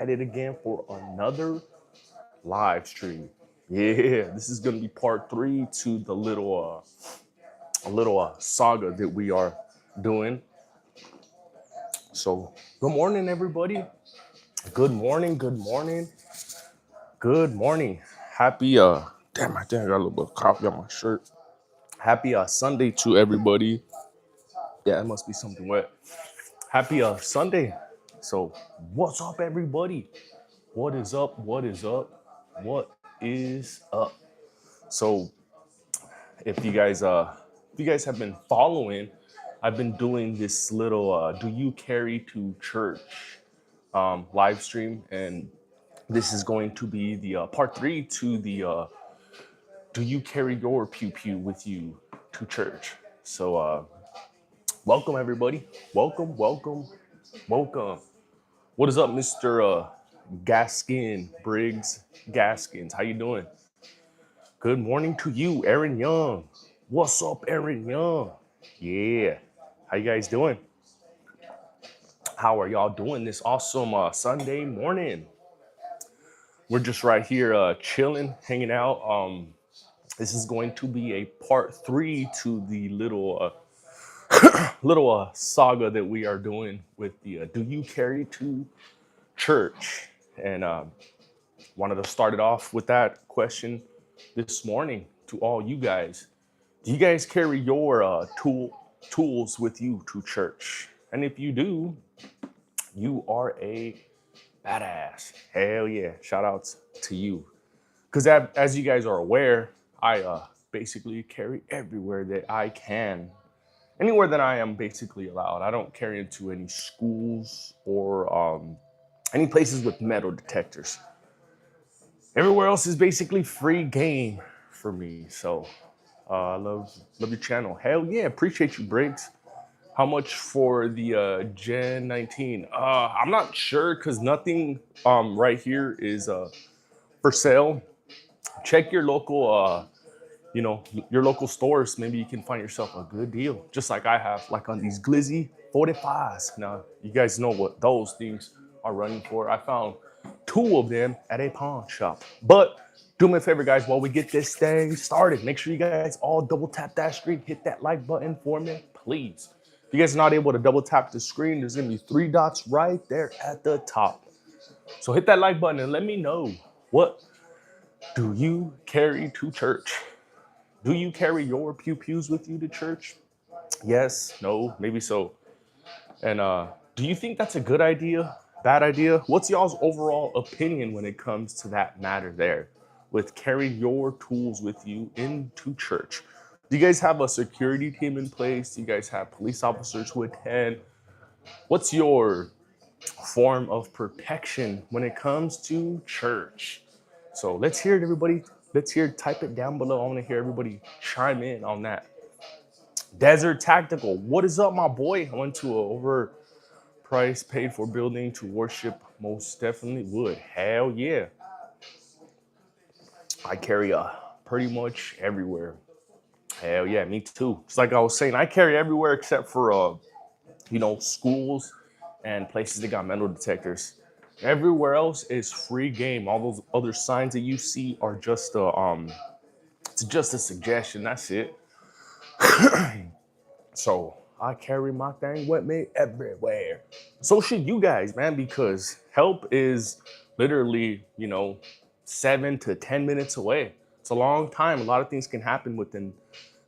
at it again for another live stream. Yeah, this is gonna be part three to the little saga that we are doing. So, good morning, everybody. Good morning. Good morning. Good morning. Happy damn, I think I got a little bit of coffee on my shirt. Happy Sunday to everybody. Yeah, it must be something wet. Happy Sunday. So, what's up, everybody? What is up? What is up? What is up? So, if you guys have been following, I've been doing this little "Do you carry to church" live stream, and this is going to be the part three to the "Do you carry your pew pew with you to church?" So, welcome everybody. Welcome, welcome, welcome. What is up, Mr. Gaskin Briggs Gaskins? How you doing? Good morning to you, Aaron Young. What's up, Aaron Young? Yeah. How you guys doing? How are y'all doing this awesome Sunday morning? We're just right here chilling, hanging out. This is going to be a part three to the little saga that we are doing with the "Do you carry to church?" And wanted to start it off with that question this morning to all you guys. Do you guys carry your tools with you to church? And if you do, you are a badass. Hell yeah. Shout outs to you. Because as you guys are aware, I basically carry everywhere that I can. Anywhere that I am basically allowed. I don't carry into any schools or any places with metal detectors. Everywhere else is basically free game for me. So love your channel. Hell yeah, appreciate you, Briggs. How much for the Gen 19? I'm not sure because nothing right here is for sale. Check your local, your local stores. Maybe you can find yourself a good deal, just like I have, like on these Glizzy 45s. Now, you guys know what those things are running for. I found two of them at a pawn shop. But do me a favor, guys, while we get this thing started, make sure you guys all double tap that screen, hit that like button for me, please. If you guys are not able to double tap the screen, there's gonna be three dots right there at the top. So hit that like button and let me know, what do you carry to church? Do you carry your pew pews with you to church? Yes, no, maybe so. And do you think that's a good idea? Bad idea? What's y'all's overall opinion when it comes to that matter there? With carrying your tools with you into church. Do you guys have a security team in place? Do you guys have police officers who attend? What's your form of protection when it comes to church? So let's hear it, everybody. Let's hear it. Type it down below. I want to hear everybody chime in on that. Desert Tactical, what is up, my boy? I went to a overpriced paid for building to worship. Most definitely would. Hell yeah. I carry pretty much everywhere. Hell yeah, me too. It's like I was saying, I carry everywhere except for schools and places that got metal detectors. Everywhere else is free game. All those other signs that you see are just it's just a suggestion. That's it. So I carry my thing with me everywhere. So should you guys, man, because help is literally, 7 to 10 minutes away. It's a long time. A lot of things can happen within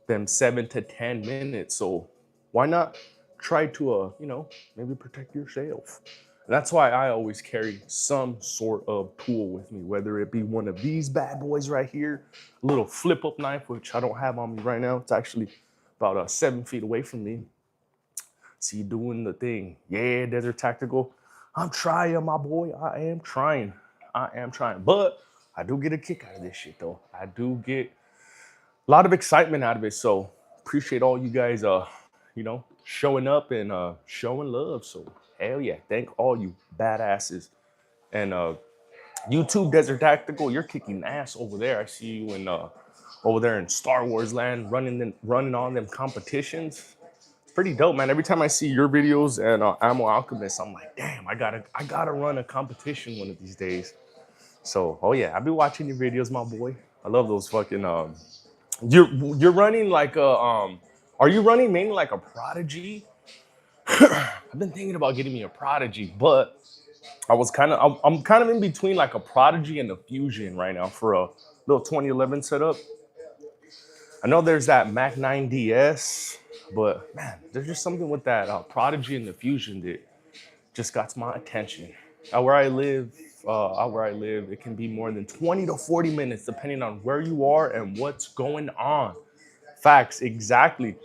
them 7 to 10 minutes. So why not try to, maybe protect yourself? And that's why I always carry some sort of tool with me, whether it be one of these bad boys right here, a little flip up knife, which I don't have on me right now. It's actually about 7 feet away from me. See you doing the thing. Yeah, Desert Tactical. I'm trying, my boy. I am trying. But I do get a kick out of this shit, though. I do get a lot of excitement out of it. So appreciate all you guys, showing up and showing love. So hell yeah, thank all you badasses. And YouTube Desert Tactical, you're kicking ass over there. I see you in over there in Star Wars land, running on them competitions. pretty dope, man. Every time I see your videos and Ammo Alchemist, I'm like, damn, I gotta run a competition one of these days. So, oh yeah, I've been watching your videos, my boy. I love those fucking you're running like a are you running mainly like a Prodigy? I've been thinking about getting me a Prodigy, but I'm kind of in between like a Prodigy and a Fusion right now for a little 2011 setup. I know there's that Mac 9DS, but man, there's just something with that Prodigy and the Fusion that just got my attention. Out where I live, it can be more than 20 to 40 minutes, depending on where you are and what's going on. Facts, exactly.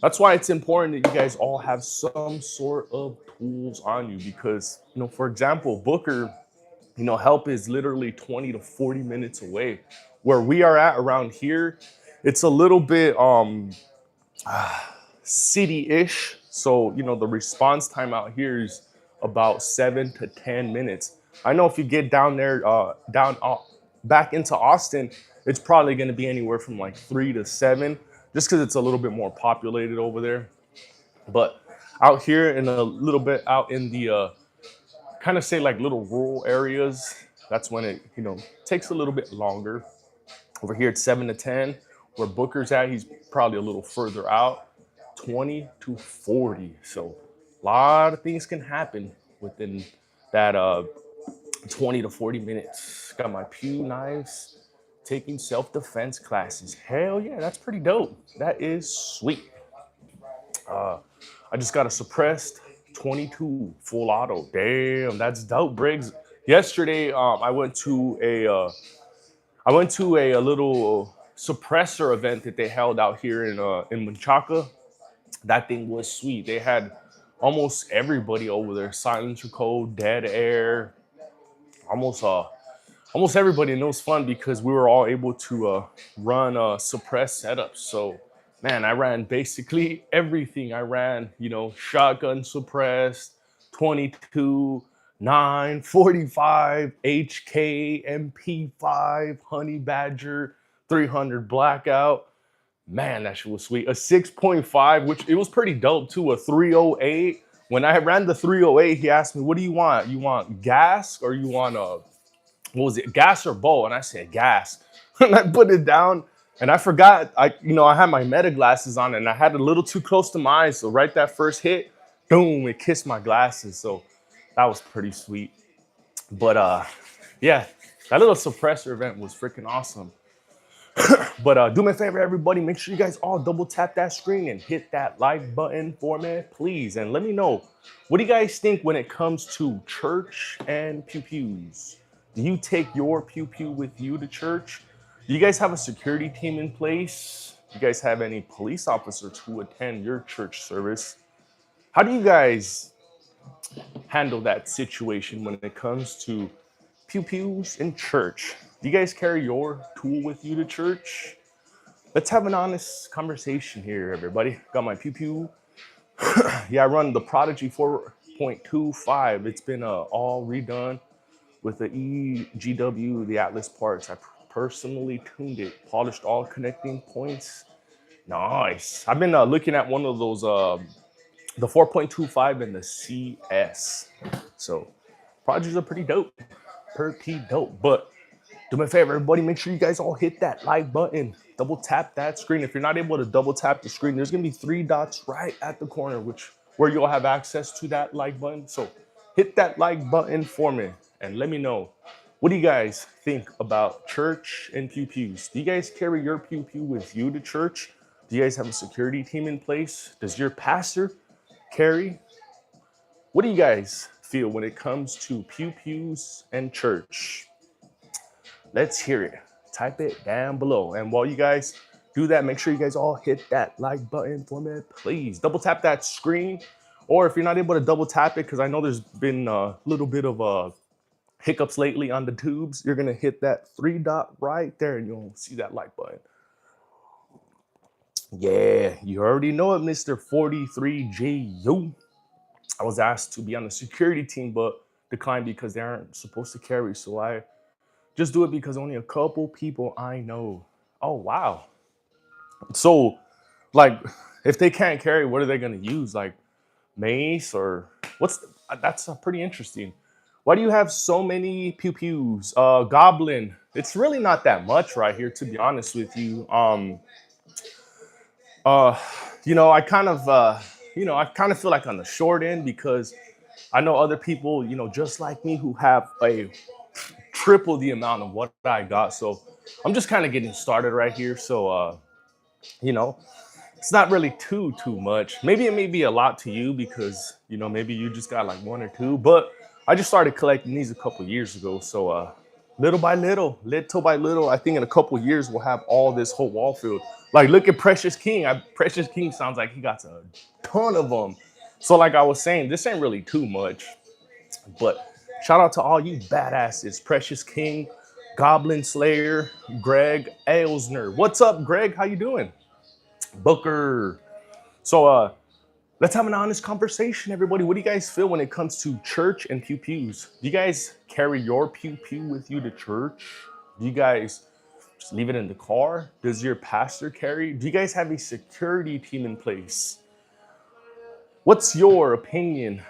That's why it's important that you guys all have some sort of tools on you because, for example, Booker, help is literally 20 to 40 minutes away. Where we are at around here, it's a little bit city-ish. So, the response time out here is about 7 to 10 minutes. I know if you get down there, back into Austin, it's probably going to be anywhere from like 3 to 7, just because it's a little bit more populated over there. But out here and a little bit out in the kind of say like little rural areas, that's when it takes a little bit longer. Over here it's 7 to 10. Where Booker's at, he's probably a little further out, 20 to 40. So a lot of things can happen within that 20 to 40 minutes. Got my Pew knives, taking self-defense classes. Hell yeah, that's pretty dope. That is sweet. I just got a suppressed 22 full auto. Damn, that's dope, Briggs. Yesterday, I went to a little suppressor event that they held out here in Menchaca. That thing was sweet. They had almost everybody over there. Silencer Code, Dead Air, almost everybody. And it was fun because we were all able to run suppressed setups. So man, I ran basically everything. I ran, shotgun suppressed, 22, 9, 45, HK, MP5, Honey Badger, 300 Blackout. Man, that shit was sweet. A 6.5, which it was pretty dope too. A 308. When I ran the 308, he asked me, "What do you want? You want gas or you want what was it? Gas or bow?" And I said gas. And I put it down. And I forgot, I had my meta glasses on and I had it a little too close to my eyes. So right that first hit, boom, it kissed my glasses. So that was pretty sweet. But yeah, that little suppressor event was freaking awesome. But do me a favor, everybody, make sure you guys all double tap that screen and hit that like button for me, please. And let me know, what do you guys think when it comes to church and pew-pews? Do you take your pew-pew with you to church? Do you guys have a security team in place? Do you guys have any police officers who attend your church service? How do you guys handle that situation when it comes to pew-pews in church? Do you guys carry your tool with you to church? Let's have an honest conversation here, everybody. Got my pew-pew. Yeah, I run the Prodigy 4.25. It's been all redone with the EGW, the Atlas parts. I personally tuned it, polished all connecting points. Nice. I've been looking at one of those, the 4.25 and the CS. So Prodigies are pretty dope. Pretty dope. But do me a favor, everybody, make sure you guys all hit that like button. Double tap that screen. If you're not able to double tap the screen, there's gonna be 3 dots right at the corner, where you'll have access to that like button. So hit that like button for me and let me know, what do you guys think about church and pew-pews? Do you guys carry your pew-pew with you to church? Do you guys have a security team in place? Does your pastor carry? What do you guys feel when it comes to pew-pews and church? Let's hear it. Type it down below. And while you guys do that, make sure you guys all hit that like button for me, please. Double tap that screen. Or if you're not able to double tap it, because I know there's been a little bit of hiccups lately on the tubes, you're going to hit that 3 dot right there and you'll see that like button. Yeah, you already know it, Mr. 43JU. I was asked to be on the security team, but declined because they aren't supposed to carry. So I just do it because only a couple people I know. Oh, wow. So Like, if they can't carry, what are they gonna use? Like mace or that's pretty interesting. Why do you have so many pew pews? Goblin. It's really not that much right here, to be honest with you. Uh, I kind of, I kind of feel like on the short end because I know other people, just like me, who have a triple the amount of what I got. So I'm just kind of getting started right here. So, you know, it's not really too much. Maybe it may be a lot to you because maybe you just got like one or two. But I just started collecting these a couple years ago. So little by little, I think in a couple years we'll have all this whole wall filled. Like look at Precious King. Precious King sounds like he got a ton of them. So like I was saying, this ain't really too much. But shout out to all you badasses, Precious King, Goblin Slayer, Greg Ailsner. What's up, Greg? How you doing? Booker. So let's have an honest conversation, everybody. What do you guys feel when it comes to church and pew pews? Do you guys carry your pew pew with you to church? Do you guys just leave it in the car? Does your pastor carry? Do you guys have a security team in place? What's your opinion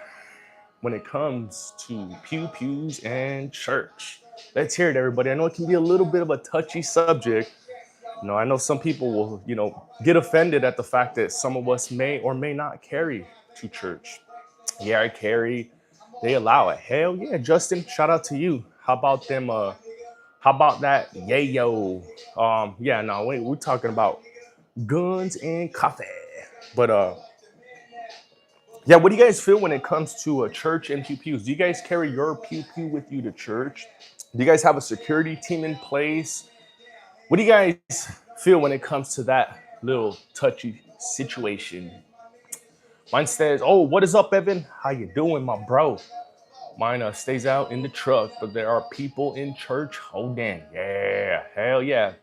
when it comes to pew pews and church? Let's hear it, everybody. I know it can be a little bit of a touchy subject. I know some people will, get offended at the fact that some of us may or may not carry to church. Yeah, I carry. They allow it. Hell yeah, Justin. Shout out to you. How about them? How about that? Yayo. Yeah, no, we're talking about guns and coffee. But yeah, what do you guys feel when it comes to a church and pew pews? Do you guys carry your pew pew with you to church? Do you guys have a security team in place? What do you guys feel when it comes to that little touchy situation? Mine says, "Oh, what is up, Evan? How you doing, my bro?" Mine stays out in the truck, but there are people in church. Oh, damn. Yeah. Hell yeah.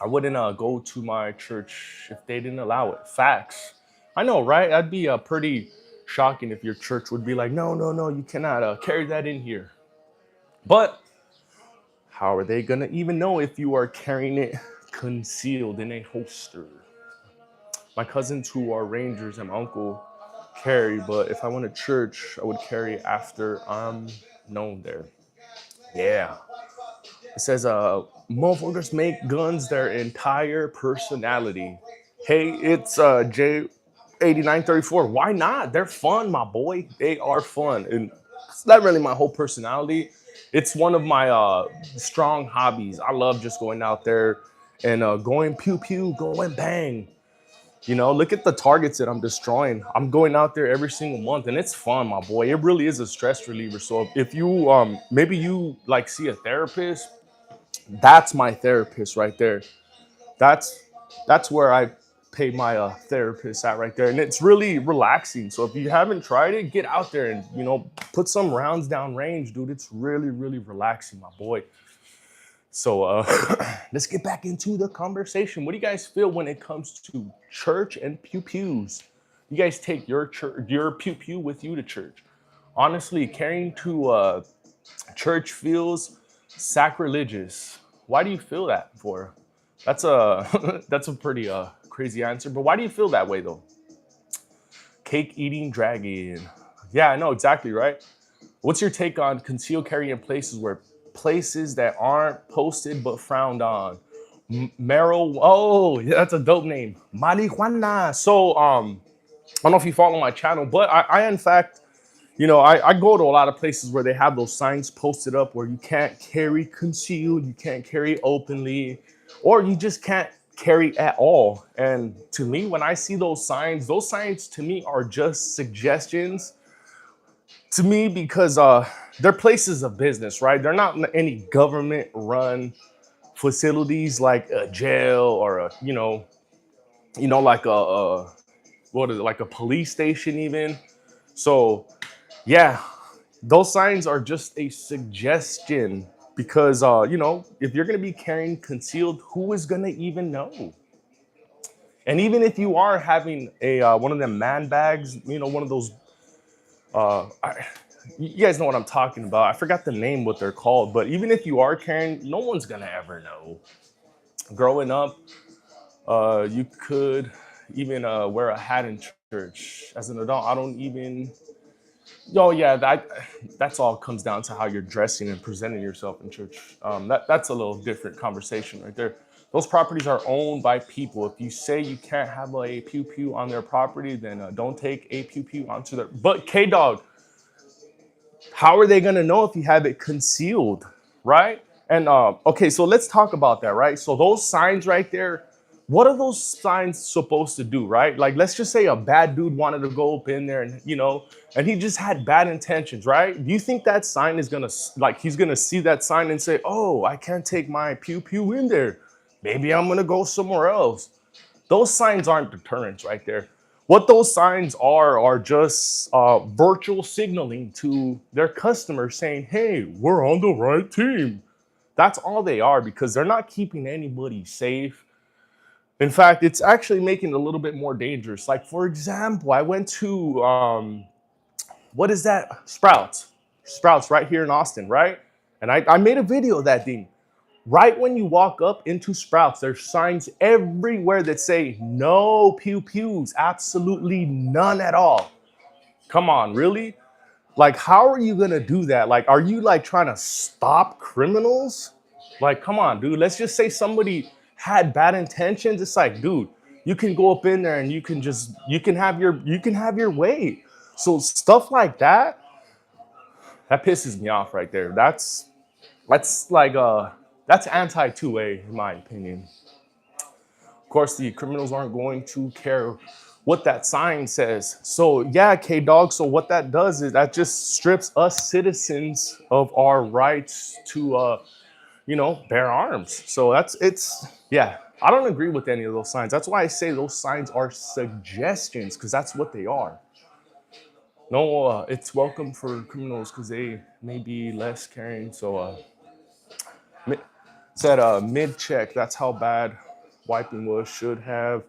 I wouldn't go to my church if they didn't allow it. Facts. I know, right? That'd be pretty shocking if your church would be like, no, no, no, you cannot carry that in here. But how are they going to even know if you are carrying it concealed in a holster? My cousins who are Rangers and my uncle carry, but if I went to church, I would carry after I'm known there. Yeah. It says, motherfuckers make guns their entire personality. Hey, it's J8934. Why not? They're fun, my boy. They are fun. And it's not really my whole personality. It's one of my strong hobbies. I love just going out there and going pew pew, going bang. Look at the targets that I'm destroying. I'm going out there every single month, and it's fun, my boy. It really is a stress reliever. So if you maybe you like see a therapist, that's my therapist right there. That's where I pay my therapist at right there, and it's really relaxing. So if you haven't tried it, get out there and put some rounds down range, dude. It's really relaxing, my boy. So let's get back into the conversation. What do you guys feel when it comes to church and pew pews? You guys take your pew pew with you to church? Honestly, carrying to church feels sacrilegious. Why do you feel that for? That's a that's a pretty crazy answer. But why do you feel that way though? Cake eating dragon. Yeah, I know exactly, right? What's your take on concealed carry in places that aren't posted but frowned on? Meryl, oh, yeah, that's a dope name. Marijuana. So I don't know if you follow my channel, but I in fact, I go to a lot of places where they have those signs posted up where you can't carry concealed, you can't carry openly, or you just can't carry at all. And to me, when I see those signs to me are just suggestions to me because they're places of business, right? They're not any government run facilities like a jail or like what is it, like a police station even. So yeah, those signs are just a suggestion because if you're gonna be carrying concealed, who is gonna even know? And even if you are having a one of them man bags, one of those you guys know what I'm talking about. I forgot the name, what they're called, but even if you are carrying, no one's gonna ever know. Growing up, you could, even wear a hat in church. As an adult, I don't even. Oh yeah, that's all comes down to how you're dressing and presenting yourself in church. That's a little different conversation right there. Those properties are owned by people. If you say you can't have a pew pew on their property, then don't take a pew pew onto their. But K Dog, how are they gonna know if you have it concealed, right? And okay, so let's talk about that, right? So those signs right there, what are those signs supposed to do, right? Like, let's just say a bad dude wanted to go up in there and and he just had bad intentions, right? Do you think that sign is gonna he's gonna see that sign and say, "Oh, I can't take my pew pew in there. Maybe I'm gonna go somewhere else." Those signs aren't deterrents right there. What those signs are just virtual signaling to their customers saying, "Hey, we're on the right team." That's all they are, because they're not keeping anybody safe. In fact, it's actually making it a little bit more dangerous. Like, for example, I went to, what is that? Sprouts right here in Austin, right? And I made a video of that thing. Right when you walk up into Sprouts, there's signs everywhere that say no pew pews, absolutely none at all. Come on, really? Like, how are you gonna do that? Like, are you like trying to stop criminals? Like, come on, dude. Let's just say somebody had bad intentions. It's like, dude, you can go up in there and you can have your way. So stuff like that pisses me off right there. That's like that's anti 2A in my opinion. Of course, the criminals aren't going to care what that sign says. So yeah, K Dog. So what that does is that just strips us citizens of our rights to bear arms. So it's yeah. I don't agree with any of those signs. That's why I say those signs are suggestions, because that's what they are. No, it's welcome for criminals because they may be less caring. So said mid check. That's how bad wiping was. Should have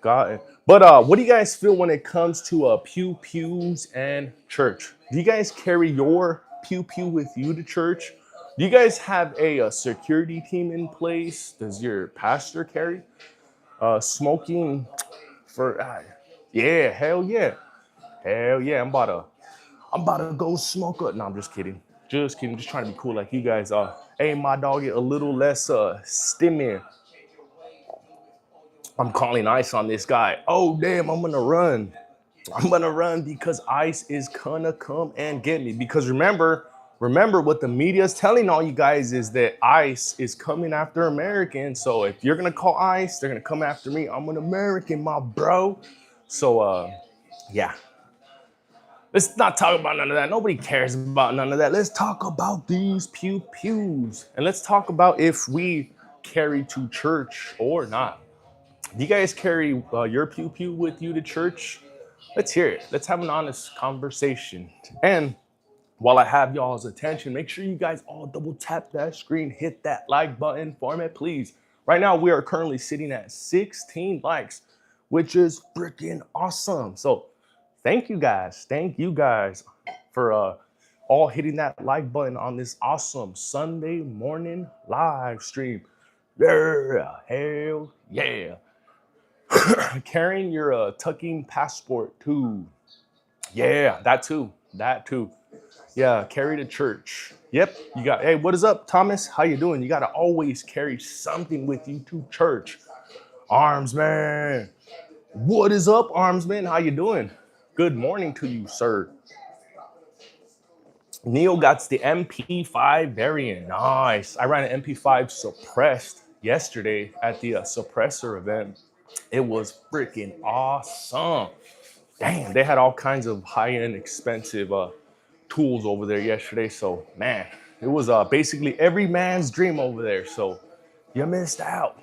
gotten. But what do you guys feel when it comes to pew pews and church? Do you guys carry your pew pew with you to church? Do you guys have a security team in place? Does your pastor carry? Smoking for yeah, hell yeah, hell yeah. I'm about to go smoke up. No, I'm just kidding. Just kidding. Just trying to be cool like you guys are. Hey, my dog, get a little less stimmy. I'm calling ice on this guy. Oh, damn, I'm gonna run. I'm gonna run because ice is gonna come and get me. Because remember what the media is telling all you guys is that ice is coming after Americans. So if you're gonna call ice, they're gonna come after me. I'm an American, my bro. So yeah. Let's not talk about none of that. Nobody cares about none of that. Let's talk about these pew pews. And let's talk about if we carry to church or not. Do you guys carry your pew pew with you to church? Let's hear it. Let's have an honest conversation. And while I have y'all's attention, make sure you guys all double tap that screen, hit that like button for me, please. Right now, we are currently sitting at 16 likes, which is freaking awesome. So thank you guys. Thank you guys for all hitting that like button on this awesome Sunday morning live stream. Yeah, hell yeah. Carrying your tucking passport too. Yeah, that too. That too. Yeah, carry to church. Yep, you got. Hey, what is up, Thomas? How you doing? You got to always carry something with you to church. Arms man. What is up, Arms man? How you doing? Good morning to you, sir. Neil got the MP5 variant. Nice. I ran an MP5 suppressed yesterday at the suppressor event. It was freaking awesome. Damn, they had all kinds of high-end, expensive tools over there yesterday. So, man, it was basically every man's dream over there. So, you missed out.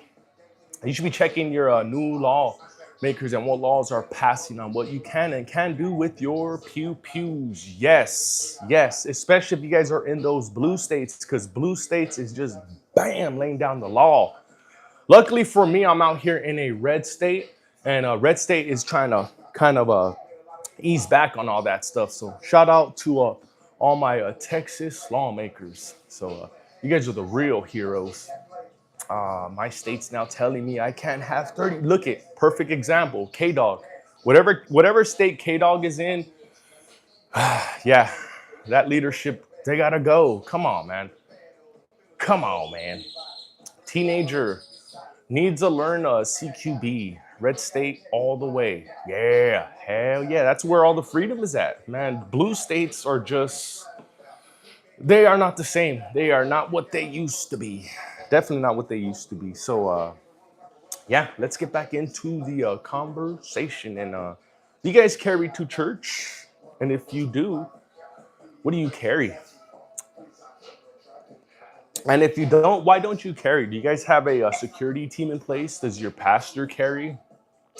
You should be checking your new law makers and what laws are passing on what you can and can do with your pew pews. Yes, yes, especially if you guys are in those blue states, because blue states is just bam, laying down the law. Luckily for me, I'm out here in a red state, and red state is trying to kind of ease back on all that stuff. So shout out to all my Texas lawmakers. So you guys are the real heroes. My state's now telling me I can't have 30. Look at perfect example, K-Dog. Whatever state K-Dog is in, yeah, that leadership, they gotta go. Come on, man. Come on, man. Teenager needs to learn CQB. Red state all the way. Yeah, hell yeah. That's where all the freedom is at. Man, blue states are just, they are not the same. They are not what they used to be. Definitely not what they used to be. So, yeah, let's get back into the conversation. And do you guys carry to church? And if you do, what do you carry? And if you don't, why don't you carry? Do you guys have a security team in place? Does your pastor carry?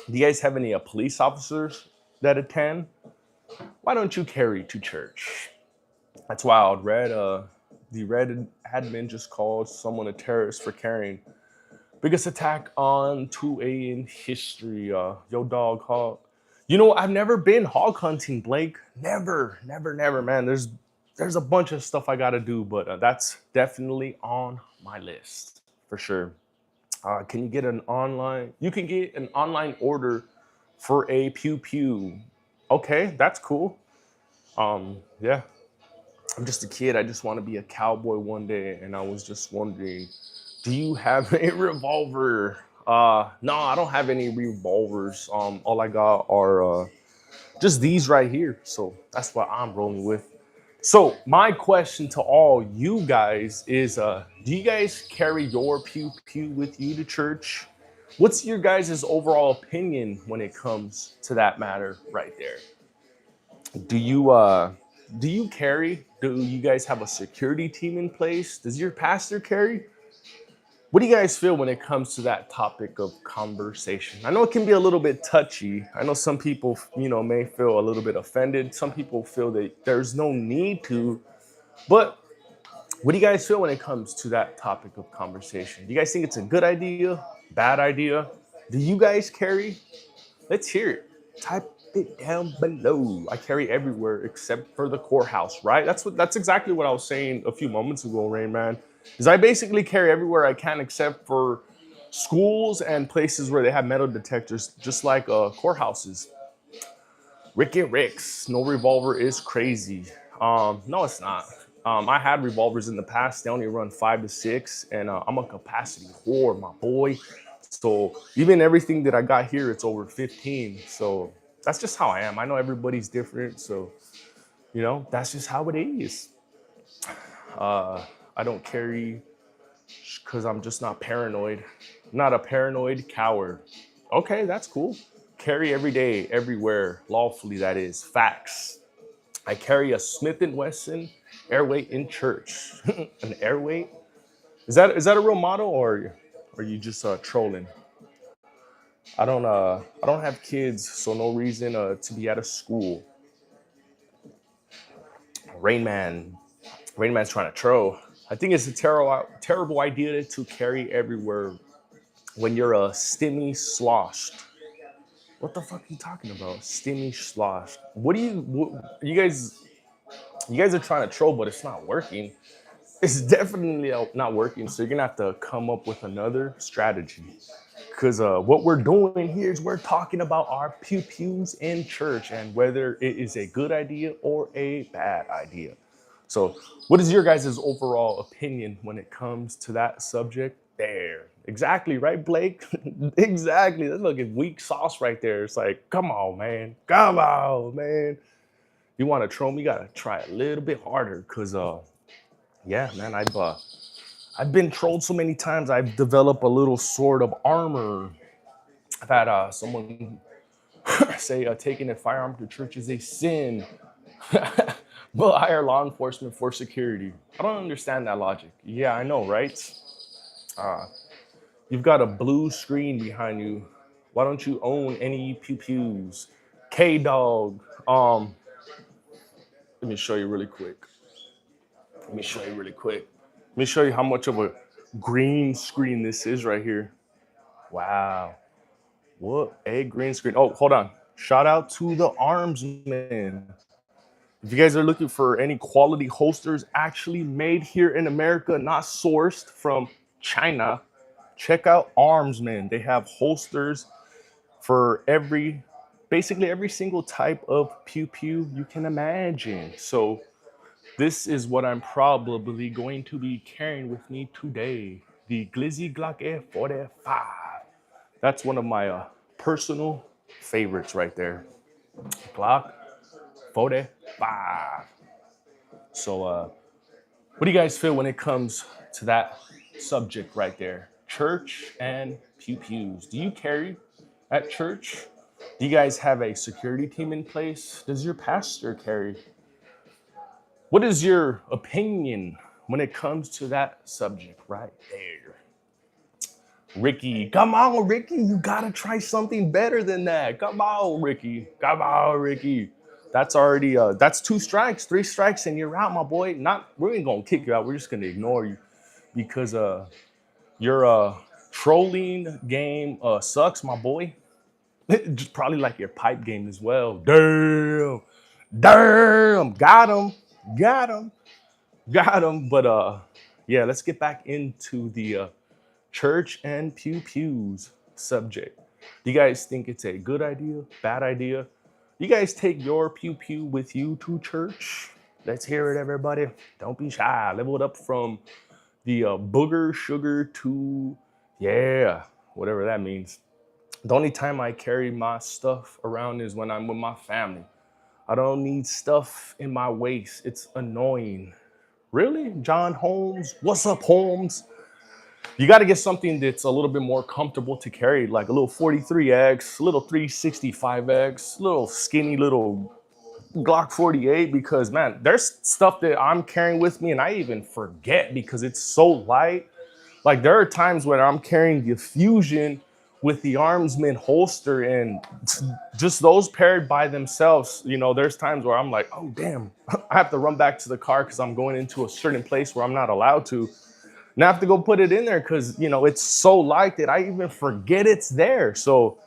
Do you guys have any police officers that attend? Why don't you carry to church? That's wild. The Red admin just called someone a terrorist for carrying. Biggest attack on 2A in history. Yo, dog hog. You know, I've never been hog hunting, Blake. Never, never, never, man. There's a bunch of stuff I gotta do, but that's definitely on my list for sure. Can you get an online? You can get an online order for a pew pew. Okay, that's cool. Yeah, I'm just a kid. I just want to be a cowboy one day, and I was just wondering, do you have a revolver? No, I don't have any revolvers. All I got are just these right here. So that's what I'm rolling with. So my question to all you guys is, do you guys carry your pew pew with you to church? What's your guys' overall opinion when it comes to that matter right there? Do you do you carry? Do you guys have a security team in place? Does your pastor carry? What do you guys feel when it comes to that topic of conversation? I know it can be a little bit touchy. I know some people, may feel a little bit offended. Some people feel that there's no need to. But what do you guys feel when it comes to that topic of conversation? Do you guys think it's a good idea? Bad idea? Do you guys carry? Let's hear it. Type it down below. I carry everywhere except for the courthouse, right? That's exactly what I was saying a few moments ago, Rain Man. Is I basically carry everywhere I can except for schools and places where they have metal detectors, just like courthouses. Rick and Rick's, no revolver is crazy. No, it's not. I had revolvers in the past. They only run 5 to 6, and I'm a capacity whore, my boy. So even everything that I got here, it's over 15. So that's just how I am. I know everybody's different, so that's just how it is. I don't carry because I'm just not paranoid. Not a paranoid coward. Okay, that's cool. Carry every day, everywhere, lawfully. That is facts. I carry a Smith and Wesson airweight in church. An airweight? Is that a real motto, or are you just trolling? I don't have kids, so no reason to be out of school. Rain Man, Rain Man's trying to troll. I think it's a terrible idea to carry everywhere when you're a stimmy sloshed. What the fuck are you talking about? Stimmy sloshed. You guys are trying to troll, but it's not working. It's definitely not working. So you're gonna have to come up with another strategy. Because what we're doing here is we're talking about our pew pews in church and whether it is a good idea or a bad idea. So, what is your guys' overall opinion when it comes to that subject? There, exactly, right, Blake? Exactly. That's looking weak sauce right there. It's like, come on, man, come on, man. You want to troll me? You gotta try a little bit harder, cause yeah, man, I've been trolled so many times. I've developed a little sort of armor. I've had someone say taking a firearm to church is a sin. We'll hire law enforcement for security. I don't understand that logic. Yeah, I know, right? Uh, you've got a blue screen behind you. Why don't you own any pew pews? K Dog. Let me show you really quick. Let me show you really quick. Let me show you how much of a green screen this is right here. Wow. What a green screen. Oh, hold on. Shout out to the arms man. If you guys are looking for any quality holsters actually made here in America, not sourced from China, check out Armsman. They have holsters for basically every single type of pew pew you can imagine. So this is what I'm probably going to be carrying with me today. The Glizzy Glock F45. That's one of my personal favorites right there. Glock 45. So what do you guys feel when it comes to that subject right there? Church and pew pews. Do you carry at church? Do you guys have a security team in place? Does your pastor carry? What is your opinion when it comes to that subject right there? Ricky, come on, Ricky. You gotta try something better than that. Come on, Ricky. Come on, Ricky. That's already that's 2 strikes, 3 strikes, and you're out, my boy. We ain't gonna kick you out. We're just gonna ignore you because your trolling game sucks, my boy. Just probably like your pipe game as well. Damn, got him, got him, got him. But yeah, let's get back into the church and pew pews subject. Do you guys think it's a good idea, bad idea? You guys take your pew pew with you to church? Let's hear it, everybody. Don't be shy. Level it up from the booger sugar to, yeah, whatever that means. The only time I carry my stuff around is when I'm with my family. I don't need stuff in my waist. It's annoying. Really? John Holmes? What's up, Holmes? You got to get something that's a little bit more comfortable to carry, like a little 43X, a little 365X, little skinny little Glock 48, because man, there's stuff that I'm carrying with me and I even forget because it's so light. Like there are times when I'm carrying the Fusion with the Armsman holster and just those paired by themselves, you know, there's times where I'm like, oh damn, I have to run back to the car because I'm going into a certain place where I'm not allowed to. And I have to go put it in there because, you know, it's so light that I even forget it's there. So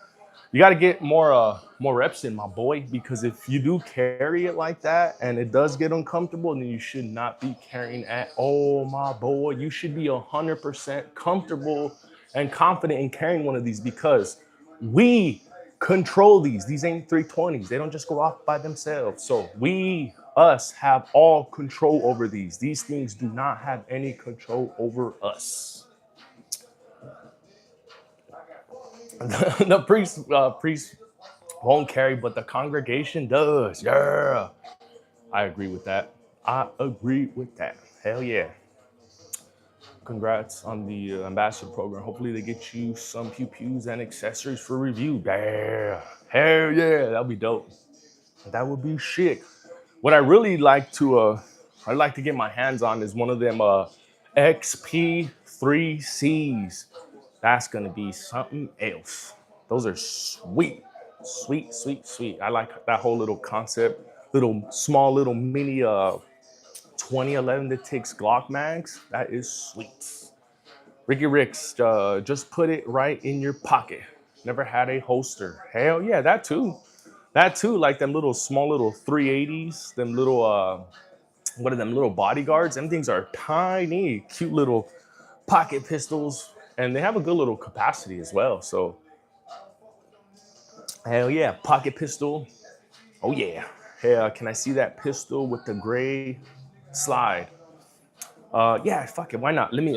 you got to get more reps in, my boy, because if you do carry it like that and it does get uncomfortable, then you should not be carrying at all, my boy. You should be 100% comfortable and confident in carrying one of these because we control these. These ain't 320s. They don't just go off by themselves. So us have all control over these. These things do not have any control over us. The priest won't carry, but the congregation does. Yeah, I agree with that. I agree with that. Hell yeah. Congrats on the ambassador program. Hopefully they get you some pew pews and accessories for review. Yeah. Hell yeah, that'll be dope. That would be shit. What I really like to I'd like to get my hands on is one of them XP3Cs. That's gonna be something else. Those are sweet, sweet, sweet, sweet. I like that whole little concept, small little mini 2011 that takes Glock mags. That is sweet. Ricky Ricks, just put it right in your pocket. Never had a holster. Hell yeah, that too. That too, like them little small little 380s, them little what are them little bodyguards? Them things are tiny, cute little pocket pistols, and they have a good little capacity as well. So hell yeah, pocket pistol. Oh yeah. Hey, can I see that pistol with the gray slide? Yeah, fuck it. Why not? Let me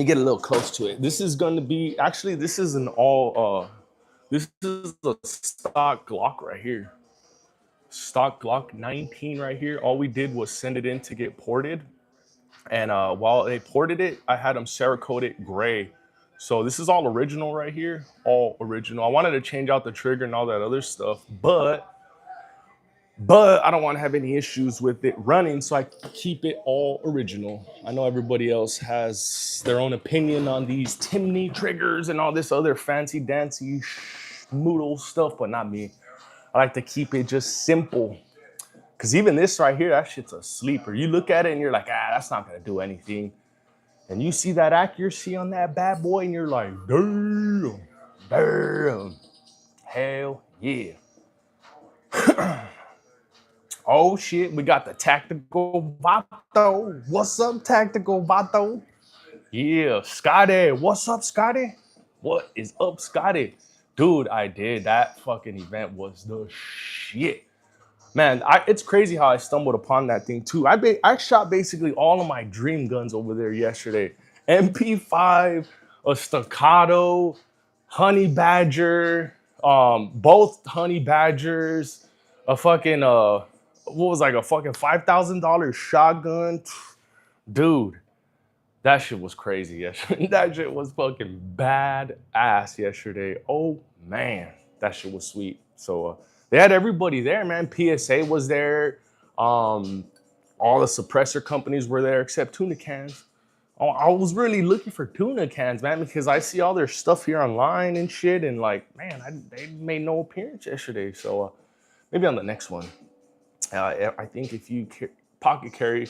get a little close to it. This is going to be actually. This is an all. This is a stock Glock right here. Stock Glock 19 right here. All we did was send it in to get ported, and while they ported it, I had them Cerakote it gray. So this is all original right here. All original. I wanted to change out the trigger and all that other stuff, but I don't want to have any issues with it running, so I keep it all original. I know everybody else has their own opinion on these Timney triggers and all this other fancy dancy moodle stuff, but not me. I like to keep it just simple. Because even this right here, that shit's a sleeper. You look at it and you're like, that's not going to do anything. And you see that accuracy on that bad boy and you're like, damn, hell yeah. Oh shit, we got the Tactical Vato. What's up, Tactical Vato? Yeah, Scotty. What's up, Scotty? What is up, Scotty? Dude, I did. That fucking event was the shit. Man, it's crazy how I stumbled upon that thing too. I shot basically all of my dream guns over there yesterday. MP5, a staccato, honey badger, both honey badgers, a fucking what was like a fucking $5,000 shotgun. Dude, that shit was crazy yesterday. That shit was fucking bad ass yesterday. Oh man, that shit was sweet. So they had everybody there, man. PSA was there. Um, all the suppressor companies were there except tuna cans. Oh, I was really looking for tuna cans, man, because I see all their stuff here online and shit, and like, man, they made no appearance yesterday. So maybe on the next one. I think if you pocket carry,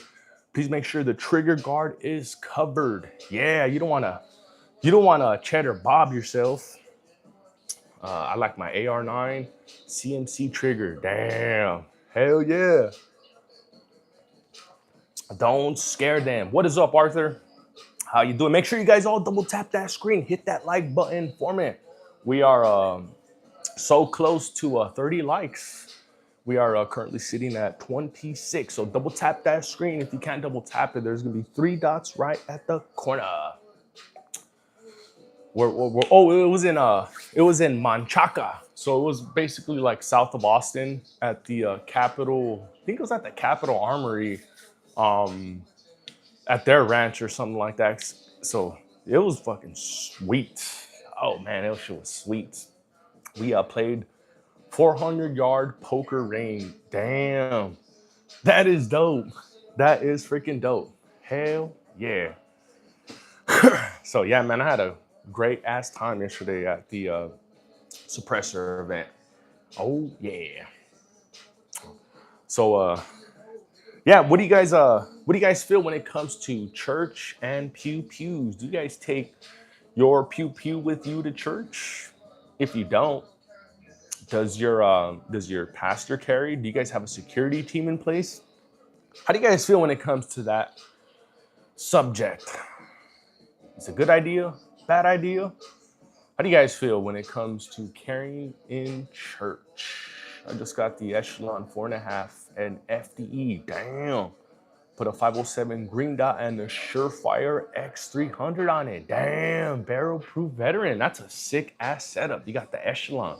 please make sure the trigger guard is covered. Yeah, you don't wanna cheddar bob yourself. I like my AR9 CMC trigger. Damn, hell yeah! Don't scare them. What is up, Arthur? How you doing? Make sure you guys all double tap that screen, hit that like button for me. We are so close to 30 likes. We are currently sitting at 26. So double tap that screen. If you can't double tap it, there's gonna be 3 dots right at the corner. Oh, it was in Manchaca. So it was basically like south of Austin at the Capitol. I think it was at the Capitol Armory, at their ranch or something like that. So it was fucking sweet. Oh man, that shit was sweet. We played 400-yard poker range. Damn. That is dope. That is freaking dope. Hell yeah. So yeah, man, I had a great ass time yesterday at the suppressor event. Oh yeah. So yeah, what do you guys feel when it comes to church and pew pews? Do you guys take your pew pew with you to church? If you don't, does your pastor carry? Do you guys have a security team in place? How do you guys feel when it comes to that subject? It's a good idea, bad idea. How do you guys feel when it comes to carrying in church? I just got the Echelon 4.5 and FDE. Damn. Put a 507 green dot and the Surefire X300 on it. Damn, barrel proof veteran. That's a sick ass setup. You got the Echelon.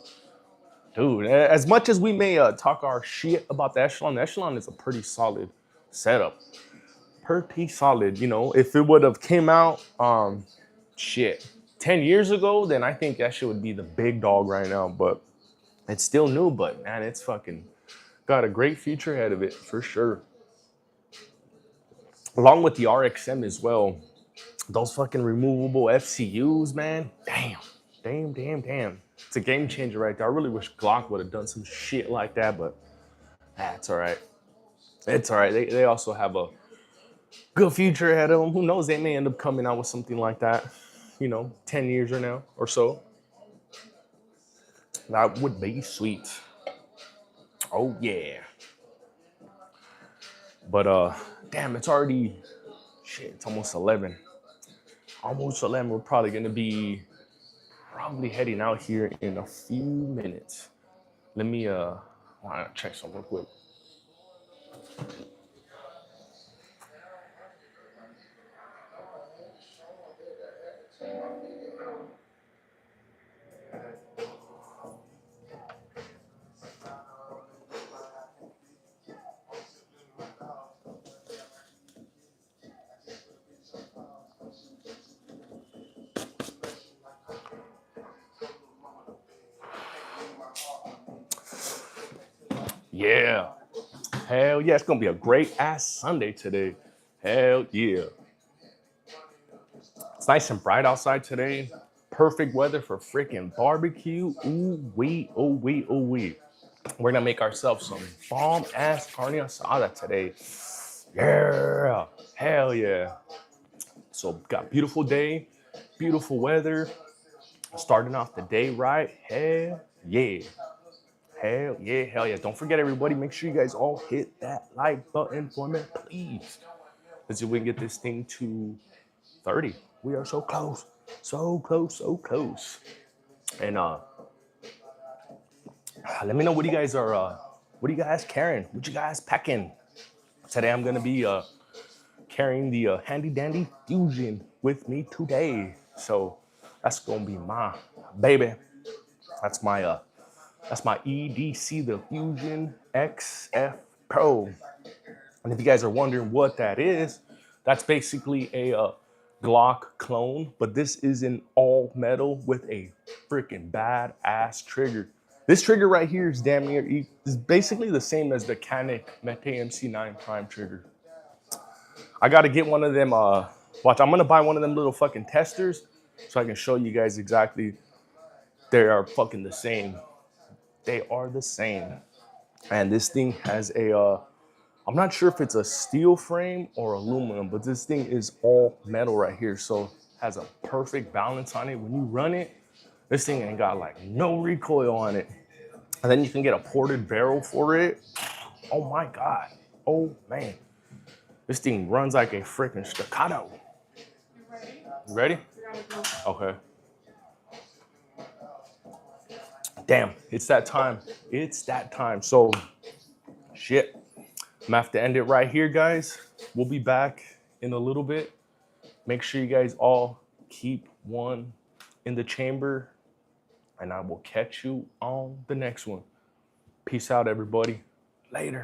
Dude, as much as we may talk our shit about the Echelon is a pretty solid setup. Pretty solid. You know, if it would have came out, shit, 10 years ago, then I think that shit would be the big dog right now. But it's still new, but man, it's fucking got a great future ahead of it for sure. Along with the RXM as well. Those fucking removable FCUs, man. Damn. It's a game changer right there. I really wish Glock would have done some shit like that, but it's all right. It's all right. They also have a good future ahead of them. Who knows? They may end up coming out with something like that, 10 years or now or so. That would be sweet. Oh yeah. But damn, it's already it's almost 11. Almost 11. We're probably gonna be heading out here in a few minutes. Let me check something real quick. Yeah. Hell yeah, it's gonna be a great ass Sunday today. Hell yeah. It's nice and bright outside today. Perfect weather for freaking barbecue. Ooh wee, oh wee, oh wee. We're gonna make ourselves some bomb ass carne asada today. Yeah. Hell yeah. So got beautiful day, beautiful weather. Starting off the day right. Hell yeah. Hell yeah. Don't forget, everybody, make sure you guys all hit that like button for me, please. Let's see if we can get this thing to 30. We are so close, so close, so close. And let me know what you guys are, what are you guys carrying? What you guys packing? Today I'm gonna be carrying the handy dandy Fusion with me today. So that's gonna be my baby. That's my EDC, the Fusion XF Pro. And if you guys are wondering what that is, that's basically a Glock clone, but this is an all metal with a freaking badass trigger. This trigger right here is damn near, is basically the same as the Canik Mete MC9 Prime trigger. I got to get one of them, watch, I'm going to buy one of them little fucking testers so I can show you guys exactly. They are fucking the same. They are the same. And this thing has a, I'm not sure if it's a steel frame or aluminum, but this thing is all metal right here. So has a perfect balance on it. When you run it, this thing ain't got like no recoil on it. And then you can get a ported barrel for it. Oh my God. Oh man. This thing runs like a freaking staccato. You ready? You ready? Okay. Damn, it's that time. It's that time. So, shit. I'm gonna have to end it right here, guys. We'll be back in a little bit. Make sure you guys all keep one in the chamber, and I will catch you on the next one. Peace out, everybody. Later.